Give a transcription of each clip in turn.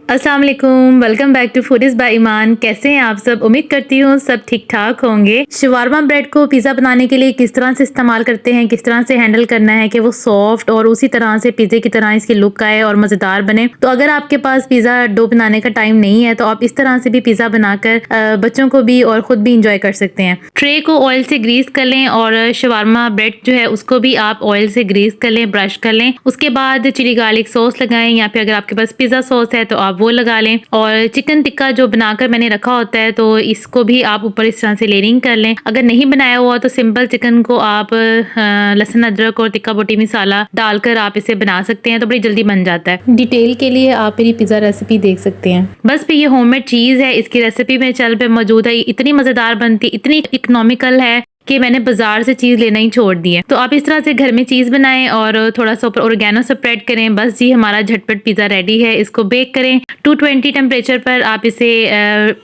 अस्सलाम वालेकुम, welcome back to foodies by Iman. कैसे हैं आप सब? उम्मीद करती हूँ सब ठीक ठाक होंगे। शवारमा ब्रेड को पिज़्ज़ा बनाने के लिए किस तरह से इस्तेमाल करते हैं, किस तरह से हैंडल करना है कि वो सॉफ्ट और उसी तरह से पिज़्ज़े की तरह इसकी लुक आए और मज़ेदार बने। तो अगर आपके पास पिज़्ज़ा डो बनाने का टाइम नहीं है तो आप इस तरह से भी पिज़्ज़ा बनाकर बच्चों को भी और खुद भी इंजॉय कर सकते हैं। ट्रे को ऑयल से ग्रीस कर लें और शवारमा ब्रेड जो है उसको भी आप ऑयल से ग्रीस कर लें, ब्रश कर लें। उसके बाद चिली गार्लिक सॉस लगाएं या फिर अगर आपके पास पिज़्ज़ा सॉस है तो आप वो लगा लें। और चिकन टिक्का जो बनाकर मैंने रखा होता है तो इसको भी आप ऊपर इस तरह से लेयरिंग कर लें। अगर नहीं बनाया हुआ तो सिंपल चिकन को आप लहसुन अदरक और टिक्का बोटी मसाला डालकर आप इसे बना सकते हैं तो बड़ी जल्दी बन जाता है। डिटेल के लिए आप मेरी पिज़्ज़ा रेसिपी देख सकते हैं। बस भी ये होममेड चीज़ है, इसकी रेसिपी में चैनल पे मौजूद है। इतनी मज़ेदार बनती, इतनी इकोनॉमिकल है कि मैंने बाजार से चीज़ लेना ही छोड़ दी है। तो आप इस तरह से घर में चीज़ बनाएं और थोड़ा सा ऊपर ऑर्गेनो स्प्रेड करें। बस जी हमारा झटपट पिज़्ज़ा रेडी है। इसको बेक करें 220 टेम्परेचर पर। आप इसे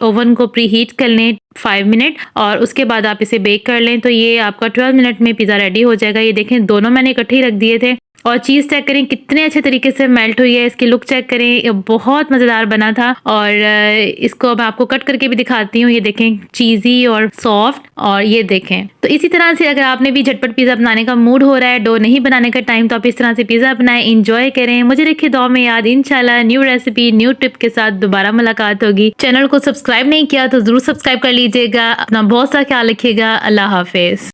ओवन को प्री हीट कर लें 5 मिनट और उसके बाद आप इसे बेक कर लें तो ये आपका 12 मिनट में पिज़्ज़ा रेडी हो जाएगा। ये देखें दोनों मैंने इकट्ठे ही रख दिए थे। और चीज़ चेक करें कितने अच्छे तरीके से मेल्ट हुई है। इसकी लुक चेक करें, ये बहुत मज़ेदार बना था। और इसको मैं आपको कट करके भी दिखाती हूँ। ये देखें चीज़ी और सॉफ्ट, और ये देखें। तो इसी तरह से अगर आपने भी झटपट पिज़्ज़ा बनाने का मूड हो रहा है, डो नहीं बनाने का टाइम, तो आप इस तरह से पिज़्ज़ा बनाएं, इंजॉय करें। मुझे रखिए दुआ में याद। इंशाल्लाह न्यू रेसिपी न्यू टिप के साथ दोबारा मुलाकात होगी। चैनल को सब्सक्राइब नहीं किया तो ज़रूर सब्सक्राइब कर लीजिएगा। अपना बहुत सा ख्याल रखिएगा। अल्लाह हाफिज़।